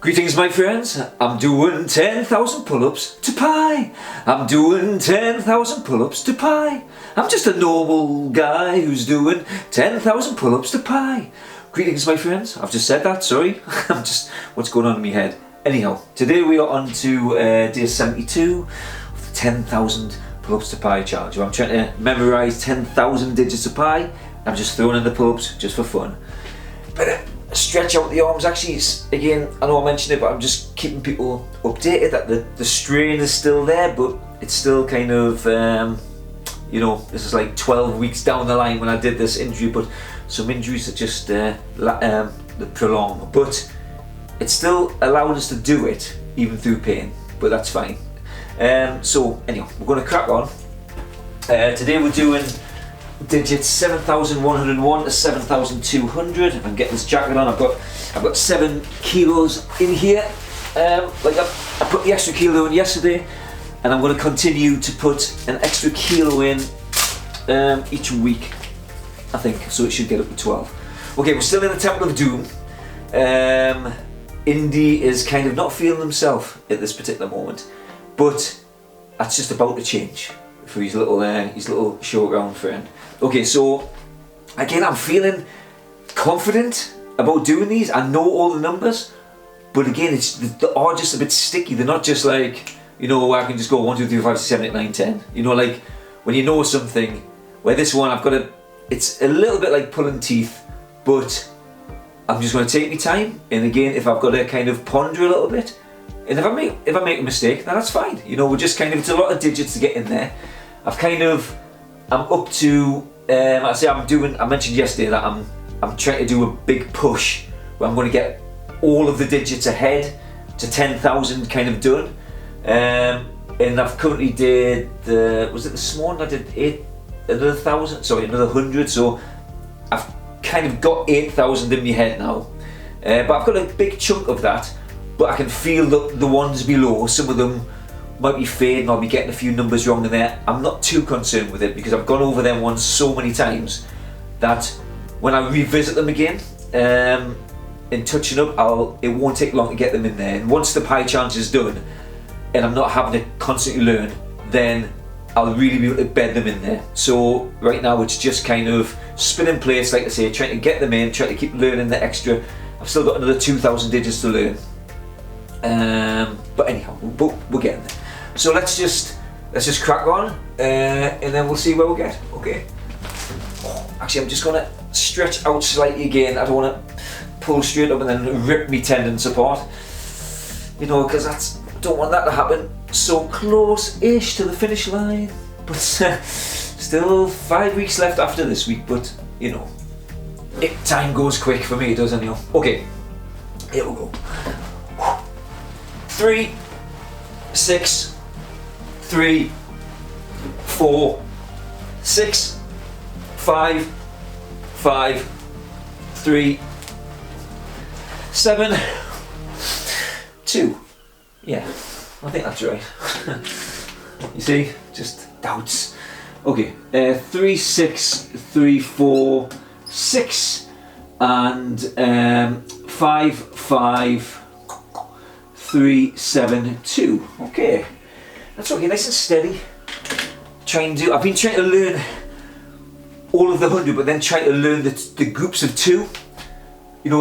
Greetings my friends, I'm doing 10,000 pull-ups to pi. I'm doing 10,000 pull-ups to pi. I'm just a normal guy who's doing 10,000 pull-ups to pi. Greetings my friends, I've just said that, sorry. What's going on in my head? Anyhow, today we are on to day 72 of the 10,000 pull-ups to pi challenge. I'm trying to memorise 10,000 digits of pi. I'm just throwing in the pull-ups just for fun. But stretch out the arms, actually, again, I know I mentioned it, but I'm just keeping people updated that the strain is still there, but it's still kind of, this is like 12 weeks down the line when I did this injury, but some injuries are just prolong, but it still allowed us to do it, even through pain, but that's fine. So, anyhow, we're going to crack on. Today we're doing digits 7,101 to 7,200. If I can get this jacket on, I've got 7 kilos in here. Like I put the extra kilo in yesterday, and I'm going to continue to put an extra kilo in each week, I think, so it should get up to 12. Okay, we're still in the Temple of Doom. Indy is kind of not feeling himself at this particular moment, but that's just about to change for his little short-round friend. Okay, so again, I'm feeling confident about doing these. I know all the numbers, but again, they are just a bit sticky. They're not just like, I can just go 1, 2, 3, 4, 5, 6, 7, 8, 9, 10. Like when you know something, where this one it's a little bit like pulling teeth, but I'm just going to take my time. And again, if I've got to kind of ponder a little bit, and if I make a mistake, then that's fine. We're just kind of, it's a lot of digits to get in there. I'm up to, I mentioned yesterday that I'm trying to do a big push where I'm going to get all of the digits ahead to 10,000 kind of done. And I've currently did was it this morning? I did another 100. So I've kind of got 8,000 in my head now. But I've got a big chunk of that, but I can feel the ones below. Some of them might be fading, I'll be getting a few numbers wrong in there. I'm not too concerned with it because I've gone over them ones so many times that when I revisit them again, in touching up, it won't take long to get them in there. And once the pi challenge is done and I'm not having to constantly learn, then I'll really be able to bed them in there. So right now it's just kind of spinning plates, like I say, trying to get them in, trying to keep learning the extra. I've still got another 2,000 digits to learn. But anyhow, we're getting there. So let's just crack on, and then we'll see where we get. Okay. Actually, I'm just gonna stretch out slightly again. I don't want to pull straight up and then rip me tendons apart. Because I don't want that to happen. So close-ish to the finish line, but still 5 weeks left after this week. But time goes quick for me. It does anyhow. Okay, here we go. 3, 6, 3, 4, 6, 5, 5, 3, 7, 2. Yeah, I think that's right. You see, just doubts. Okay, 3, 6, 3, 4, 6, and 5, 5, 3, 7, 2. Okay. That's okay, nice and steady. I've been trying to learn all of the 100, but then trying to learn the groups of 2.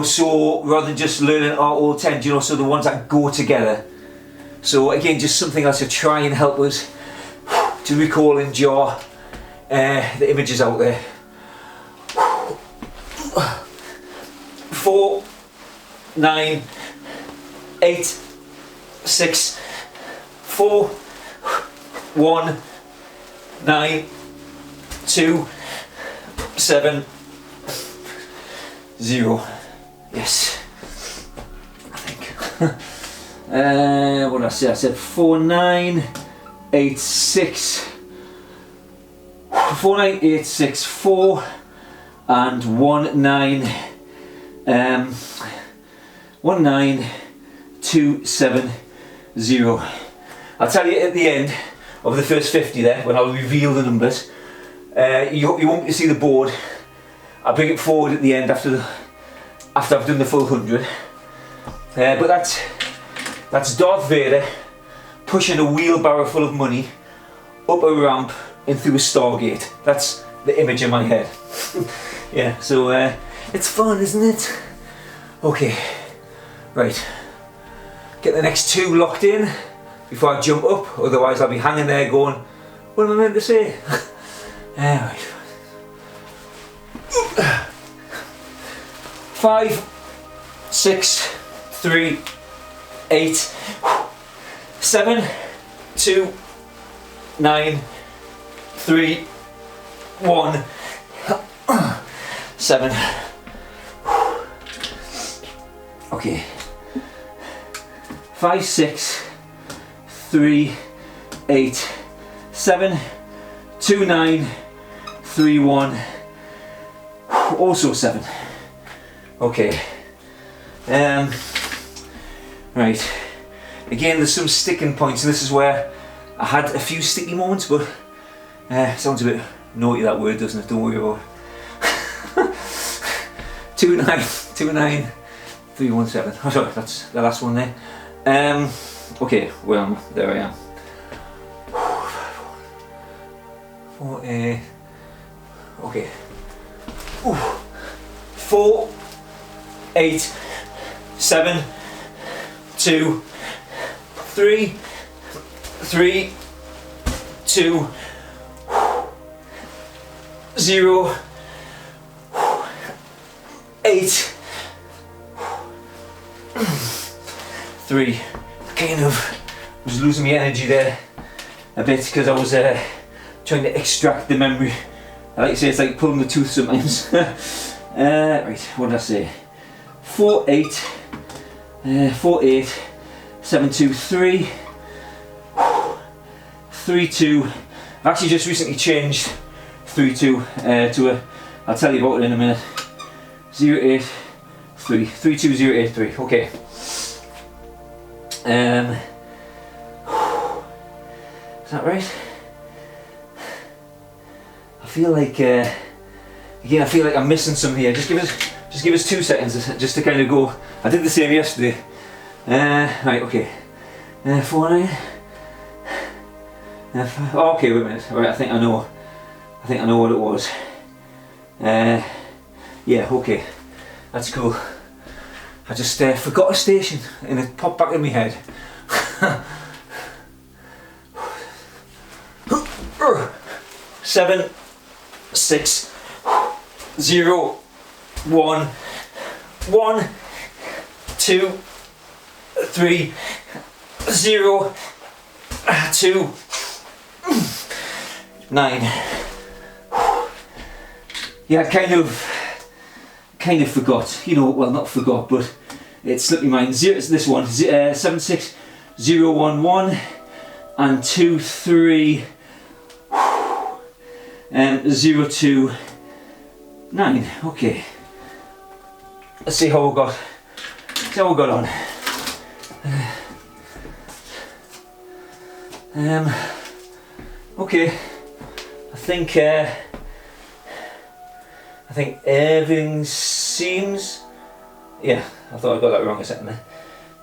So rather than just learning all 10, so the ones that go together. So again, just something else to try and help us to recall and jar the images out there. 4, 9, 8, 6, 4, 1, 9, 2, 7, 0. Yes, I think. What did I say? I said 4, 9, 8, 6. 4, 9, 8, 6, 4, and 1, 9, 1, 9, 2, 7, 0. I'll tell you at the end of the first 50 there, when I'll reveal the numbers. You won't see the board. I'll bring it forward at the end after I've done the full 100. But that's Darth Vader pushing a wheelbarrow full of money up a ramp and through a Stargate. That's the image in my head. Yeah, so it's fun, isn't it? Okay, right. Get the next 2 locked in before I jump up, otherwise I'll be hanging there going, what am I meant to say? Right. 5, 6, 3, 8, 7, 2, 9, 3, 1, 7. Okay. 5, 6, 3, 8, 7, 2, 9, 3, 1. Also 7. Okay. Right. Again, there's some sticking points, and this is where I had a few sticky moments, but sounds a bit naughty, that word, doesn't it? Don't worry about it. 2, 9, 2, 9, 3, 1, 7. Oh, sorry, that's the last one there. Okay, well, there I am. 4, okay. 4, 8, 7, 2, 3, 3, 2, 0, 8, 3. Kind of was losing my energy there a bit because I was trying to extract the memory. I like to say it's like pulling the tooth sometimes. Right, what did I say? 4, 8, 4, 8, 7, 2, 3, 3, 2. I've actually just recently changed 3, 2 to a, I'll tell you about it in a minute. 0, 8, 3, 3, 2, 0, 8, 3. Okay. Is that right? I feel like again, I feel like I'm missing some here. Just give us 2 seconds just to kind of go. I did the same yesterday. Right, okay. 4, 9. Oh, okay, wait a minute. Right, I think I know what it was. Yeah, okay. That's cool. I just forgot a station and it popped back in my head. 7, 6, 0, 1, 1, 2, 3, 0, 2, 9. Yeah, I kind of forgot, you know, well, not forgot, but it slipped my mind. Zero, this one, 7, 6, 0, 1, 1, and 2, 3, 0, 2, 9. Okay. Let's see how we got on. Okay. I think everything seems. Yeah, I thought I got that wrong a second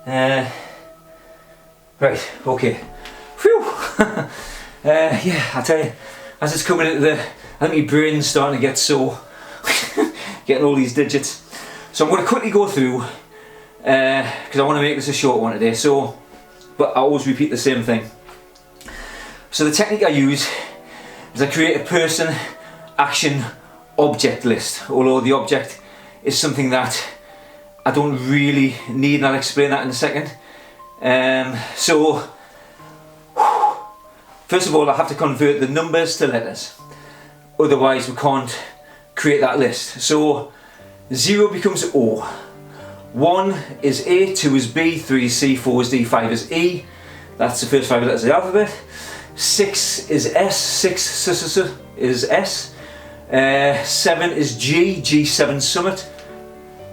there. Right. Okay. Phew. Yeah, I tell you, as it's coming into the, I think my brain's starting to get sore, getting all these digits. So I'm going to quickly go through, because I want to make this a short one today. So, but I always repeat the same thing. So the technique I use is I create a person, action, object list. Although the object is something that I don't really need, and I'll explain that in a second. So, first of all, I have to convert the numbers to letters. Otherwise, we can't create that list. So, 0 becomes O. 1 is A, 2 is B, 3 is C, 4 is D, 5 is E. That's the first 5 letters of the alphabet. 6 is S, 6 is S. 7 is G, G7 summit.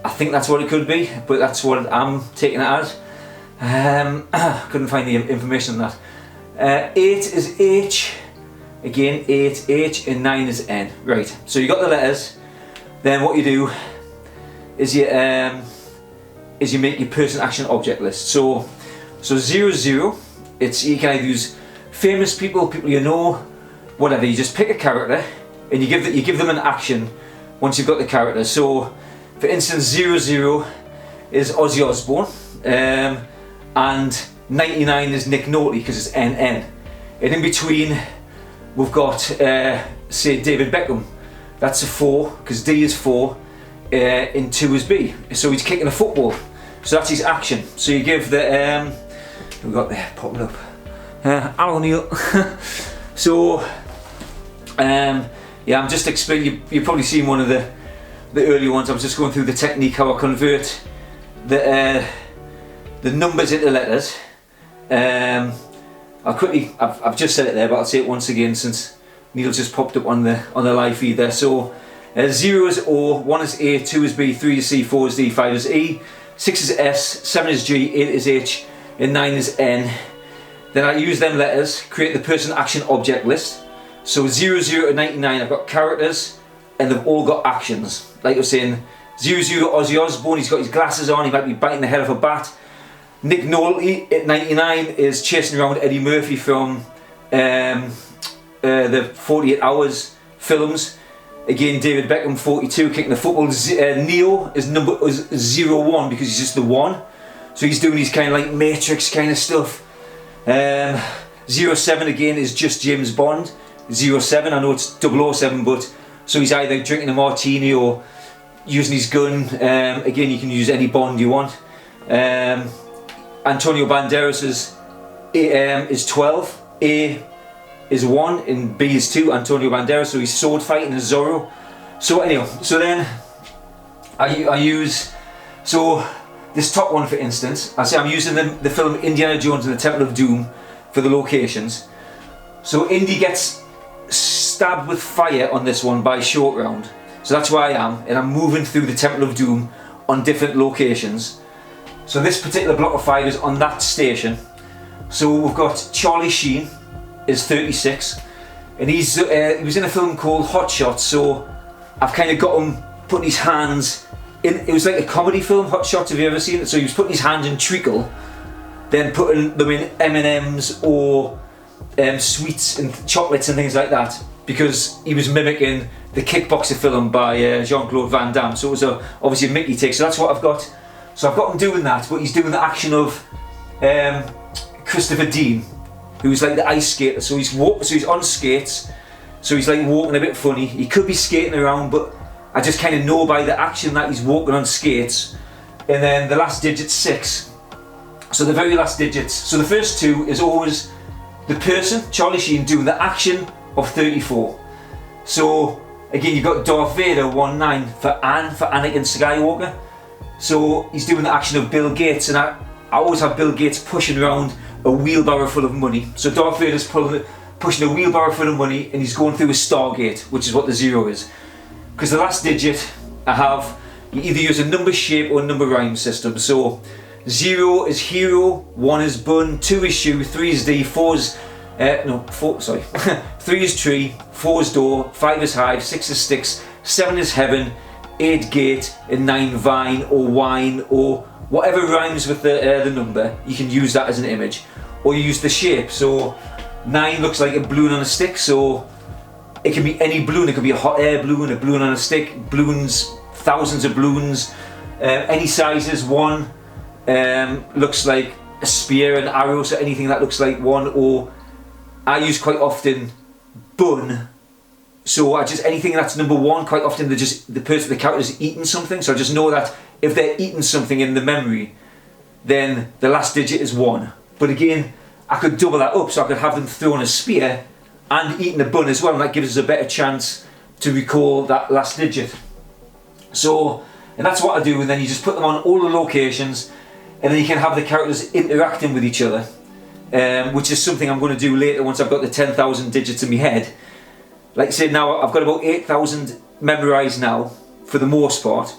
I think that's what it could be, but that's what I'm taking it as. Couldn't find the information on that. 8 is H, again 8, H, and 9 is N. Right, so you got the letters. Then what you do is you is you make your person action object list. So 00, it's, you can either use famous people, people you know, whatever. You just pick a character and you give them an action once you've got the character. So for instance, 00 is Ozzy Osbourne, and 99 is Nick Nolte because it's NN. And in between we've got say David Beckham. That's a 4 because D is 4 and 2 is B. So he's kicking a football. So that's his action. So you give the we've got there popping up Al O'Neill. So yeah, I'm just explaining. You've probably seen one of the earlier ones. I was just going through the technique how I convert the numbers into letters. I'll quickly. I've just said it there, but I'll say it once again since Neil just popped up on the live feed there. So 0 is O, 1 is A, 2 is B, 3 is C, 4 is D, 5 is E, 6 is S, 7 is G, 8 is H, and 9 is N. Then I use them letters, create the person action object list. So 00 to 99, I've got characters and they've all got actions. Like I was saying, 00 Ozzy Osbourne, he's got his glasses on, he might be biting the head off a bat. Nick Nolte at 99 is chasing around Eddie Murphy from the 48 Hours films. Again, David Beckham, 42, kicking the football. Neo is number 01 because he's just the 1. So he's doing his kind of like Matrix kind of stuff. 07 again is just James Bond. 07, I know it's 007, but so he's either drinking a martini or using his gun. Again, you can use any Bond you want. Antonio Banderas is 12. A is 1 and B is 2. Antonio Banderas, so he's sword fighting as Zorro. So anyway, so then I use, so this top one for instance, I say I'm using the film Indiana Jones and the Temple of Doom for the locations. So Indy gets stabbed with fire on this one by Short Round. So that's where I am, and I'm moving through the Temple of Doom on different locations. So this particular block of 5 is on that station. So we've got Charlie Sheen is 36, and he was in a film called Hot Shots. So I've kind of got him putting his hands in. It was like a comedy film, Hot Shots. Have you ever seen it? So he was putting his hands in treacle, then putting them in M&Ms or sweets and chocolates and things like that, because he was mimicking the Kickboxer film by Jean-Claude Van Damme. So it was obviously a Mickey take. So that's what I've got. So I've got him doing that, but he's doing the action of Christopher Dean, who's like the ice skater. So he's on skates, so he's like walking a bit funny. He could be skating around, but I just kind of know by the action that he's walking on skates. And then the last digit 6. So the very last digits. So the first 2 is always the person, Charlie Sheen, doing the action of 34. So again, you've got Darth Vader 19 for Anakin Skywalker. So he's doing the action of Bill Gates, and I always have Bill Gates pushing around a wheelbarrow full of money. So Darth Vader's pushing a wheelbarrow full of money, and he's going through a Stargate, which is what the 0 is. Because the last digit I have, you either use a number shape or a number rhyme system. So 0 is hero, 1 is bun, 2 is shoe, 3 is D, 4 is 3 is tree, 4 is door, 5 is hive, 6 is sticks, 7 is heaven, 8 gate, and 9 vine or wine, or whatever rhymes with the number. You can use that as an image, or you use the shape. So 9 looks like a balloon on a stick, so it can be any balloon. It could be a hot air balloon, a balloon on a stick, balloons, thousands of balloons, any sizes. 1 looks like a spear, an arrow, so anything that looks like 1. Or I use quite often bun. So anything that's number 1, quite often the character's eating something. So I just know that if they're eating something in the memory, then the last digit is 1. But again, I could double that up, so I could have them throwing a spear and eating a bun as well, and that gives us a better chance to recall that last digit. So, and that's what I do, and then you just put them on all the locations, and then you can have the characters interacting with each other, which is something I'm going to do later once I've got the 10,000 digits in my head. Like I said, now I've got about 8,000 memorised now, for the most part.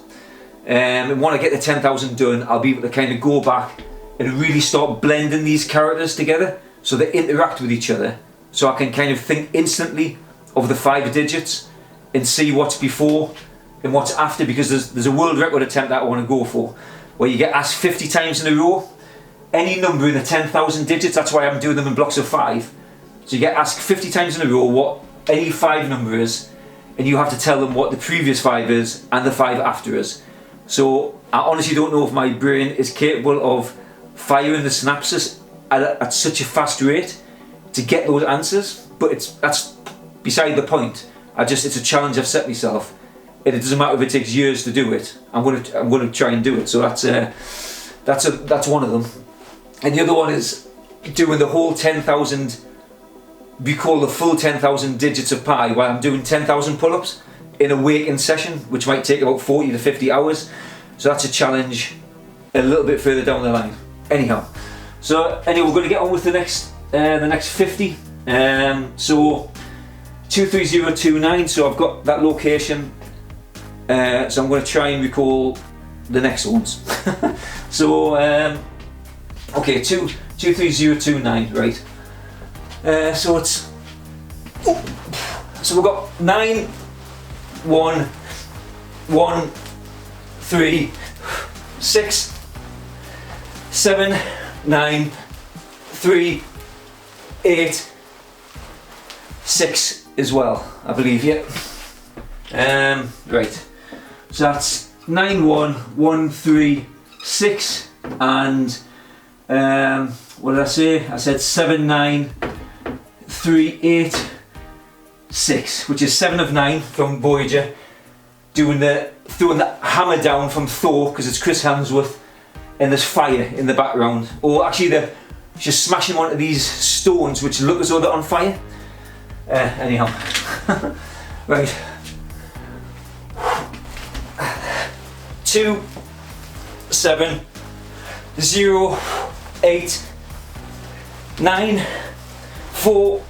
And when I get the 10,000 done, I'll be able to kind of go back and really start blending these characters together so they interact with each other. So I can kind of think instantly of the 5 digits and see what's before and what's after, because there's a world record attempt that I want to go for. where you get asked 50 times in a row, any number in the 10,000 digits, that's why I'm doing them in blocks of 5. So you get asked 50 times in a row what any 5 number is, and you have to tell them what the previous 5 is and the 5 after is. So I honestly don't know if my brain is capable of firing the synapses at such a fast rate to get those answers, but that's beside the point. It's a challenge I've set myself, and it doesn't matter if it takes years to do it. I'm gonna try and do it. So that's one of them, and the other one is doing the whole 10,000. We call the full 10,000 digits of pi while I'm doing 10,000 pull-ups in a waking session, which might take about 40 to 50 hours. So that's a challenge a little bit further down the line. Anyhow, so anyway, we're going to get on with the next 50. So 23029. So I've got that location. So I'm going to try and recall the next ones. So okay, 23029, right? So it's so we've got 9 1 1 3 6 7 9 3 8 6 as well, I believe. Yeah. Right. So that's 9 1 1 3 6 and what did I say? I said 7 9 3 8 6, which is 7 of 9 from Voyager, throwing the hammer down from Thor because it's Chris Hemsworth, and there's fire in the background. Or actually, she's smashing onto these stones which look as though they're on fire. Anyhow, right. 2 7 0 8 9 4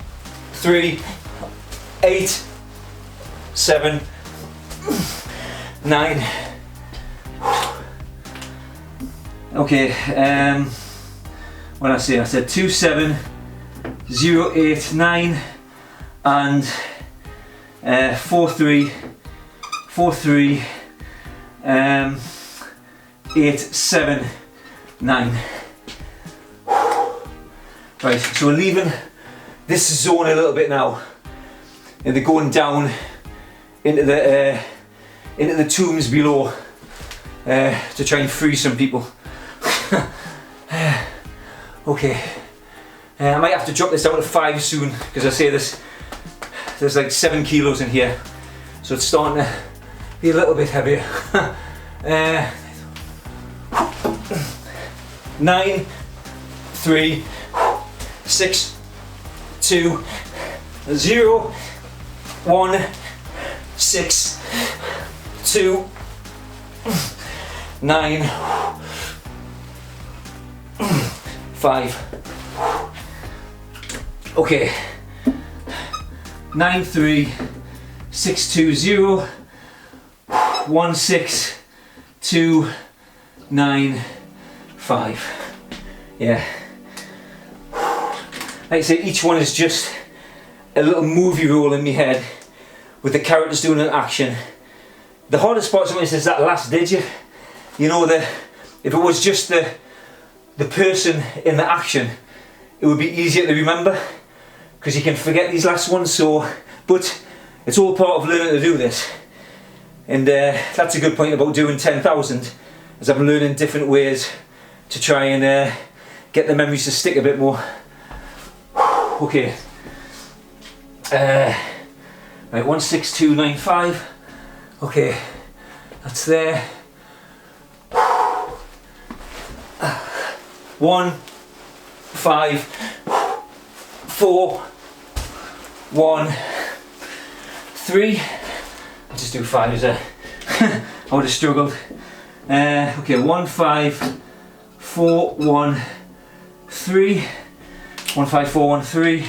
3 8 7 9. Okay, what did I say? I said 2 7 0 8 9 and 4 3 4 3 8 7 9. Right, so we're leaving this zone a little bit now, and they're going down into the tombs below to try and free some people. Okay, I might have to drop this down to 5 soon because I say there's like 7 kilos in here, so it's starting to be a little bit heavier. 9 3 6 2 0 1 6 2 9 5. Okay, 9 3 6 2 0 1 6 2 9 5. Yeah. Like I say, each one is just a little movie role in my head with the characters doing an action. The hardest part sometimes is that last digit. You know, if it was just the person in the action, it would be easier to remember because you can forget these last ones. So, but it's all part of learning to do this, and that's a good point about doing 10,000, as I'm learning different ways to try and get the memories to stick a bit more. Okay. Right, 16295. Okay, that's there. 1 5 4 1 3. I'll just do 5 as a I would have struggled. Okay, 1 5 4 1 3 1 5 4 1 3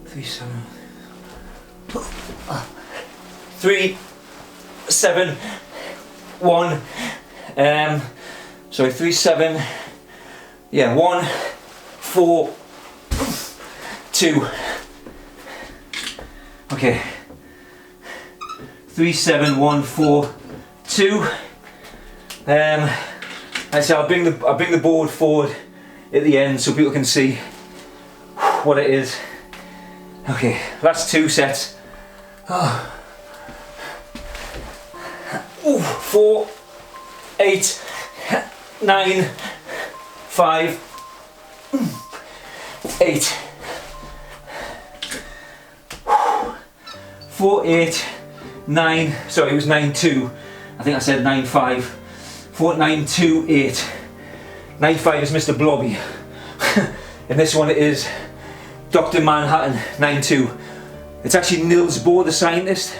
3 7 3 7 1 sorry, 3 7, yeah, 1 4 2. Okay, 3 7 1 4 2. I say I'll bring the board forward at the end so people can see what it is. Okay, that's 2 sets. Oh. Ooh, 4, 8, 9, 5, 8. 4, 8, 9, sorry, it was 9, 2. I think I said 9, 5. 4, 9, 2, 8. 9, 5 is Mr. Blobby. And this one is Dr. Manhattan, 9, 2. It's actually Niels Bohr, the scientist,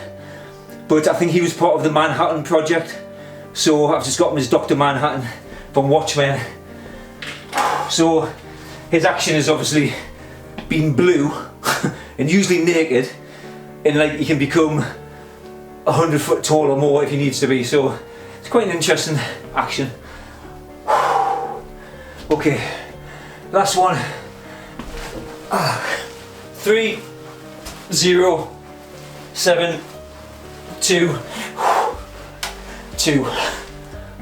but I think he was part of the Manhattan Project. So I've just got him as Dr. Manhattan from Watchmen. So his action is obviously being blue and usually naked, and like he can become 100 foot tall or more if he needs to be. So it's quite an interesting action. Okay, last one. 3, 0, 7, 2, 2.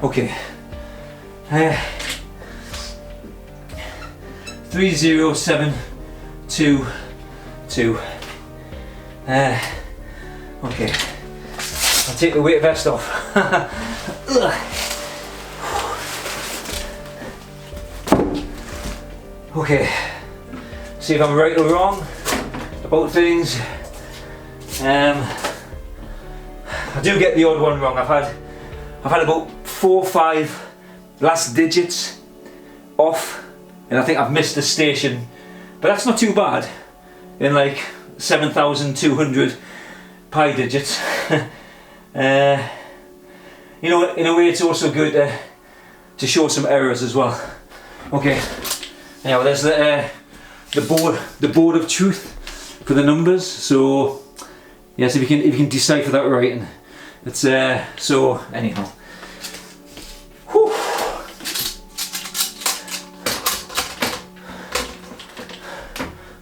Okay. 3, 0, 7, 2, 2. Okay. I'll take the weight vest off. Okay. See if I'm right or wrong about things. I do get the odd one wrong. I've had about 4 or 5 last digits off, and I think I've missed a station, but that's not too bad in like 7,200 pi digits. You know, in a way it's also good to show some errors as well. Okay, now there's the board of truth for the numbers. So yes, if you can decipher that writing, it's so anyhow. Whew.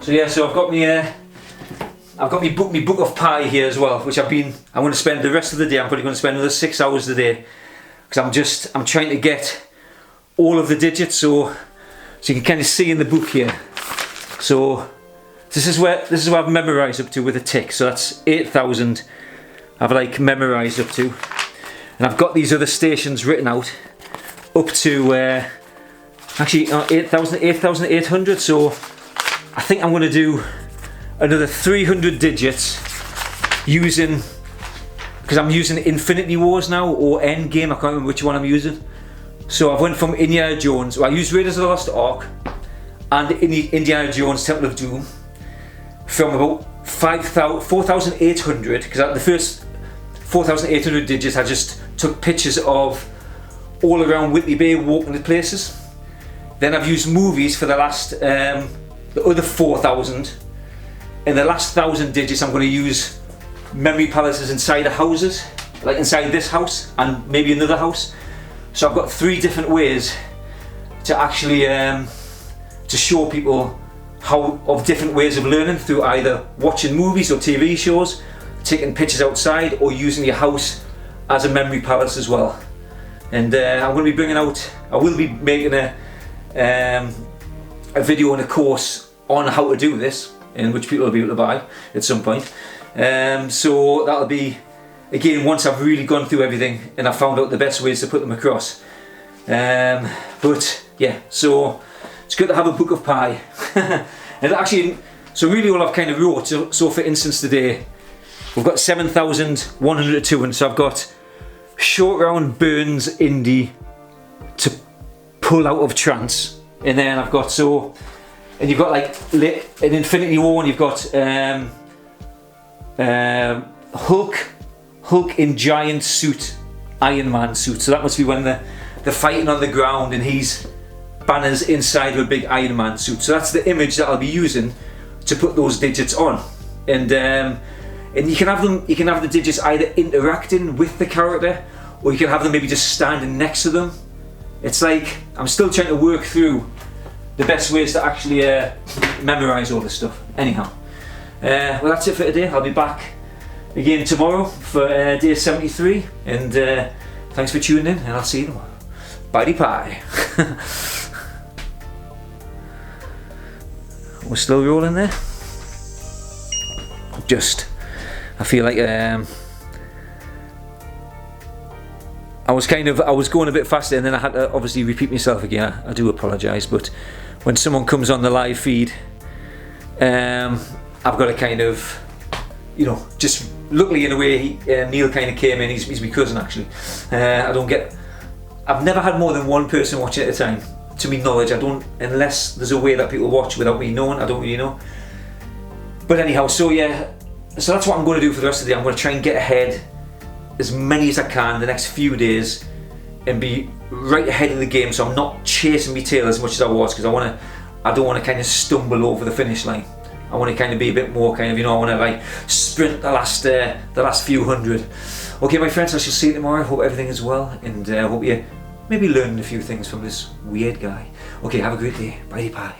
So yeah, so I've got my book of pi here as well, which I'm going to spend the rest of the day. I'm probably going to spend another 6 hours today, because I'm trying to get all of the digits, so you can kind of see in the book here. So this is where I've memorised up to with a tick. So that's 8,000 I've like memorised up to, and I've got these other stations written out up to actually 8,800. So I think I'm going to do another 300 digits using, because I'm using Infinity Wars now, or Endgame, I can't remember which one I'm using. So I've went from Indiana Jones, well, I used Raiders of the Lost Ark and Indiana Jones Temple of Doom, from about 4,800, because the first 4,800 digits I just took pictures of all around Whitley Bay, walking to places. Then I've used movies for the last, the other 4,000. In the last 1,000 digits I'm going to use memory palaces inside the houses, like inside this house and maybe another house. So I've got 3 different ways to actually to show people of different ways of learning, through either watching movies or TV shows, taking pictures outside, or using your house as a memory palace as well. And I'm going to be bringing out, I will be making a video and a course on how to do this, in which people will be able to buy at some point. So that'll be, again, once I've really gone through everything and I've found out the best ways to put them across. But yeah, so it's good to have a book of pi. And actually, so really all I've kind of wrote, so for instance today, we've got 7,102, and so I've got short round Burns indie to pull out of trance, and then I've got, so, and you've got like an Infinity War, and you've got Hulk in giant suit, Iron Man suit, so that must be when they're fighting on the ground and he's Banner's inside of a big Iron Man suit. So that's the image that I'll be using to put those digits on. And you can have the digits either interacting with the character, or you can have them maybe just standing next to them. It's like, I'm still trying to work through the best ways to actually memorise all this stuff. Anyhow, well, that's it for today. I'll be back again tomorrow for day 73, and thanks for tuning in, and I'll see you tomorrow. Bye pie. We're still rolling there. I feel like I was going a bit faster, and then I had to obviously repeat myself again. I do apologise, but when someone comes on the live feed, I've got to kind of, you know, just luckily in a way, Neil kind of came in. He's my cousin actually. I've never had more than one person watching at a time. To my knowledge, unless there's a way that people watch without me knowing, I don't really know. But anyhow, so yeah, so that's what I'm going to do for the rest of the day. I'm going to try and get ahead as many as I can the next few days and be right ahead of the game, so I'm not chasing my tail as much as I was, because I don't want to kind of stumble over the finish line. I want to kind of be a bit more kind of, you know, I want to like sprint the last few hundred. Okay, my friends, I shall see you tomorrow. Hope everything is well, and hope you maybe learned a few things from this weird guy. Okay, have a great day. Bye bye.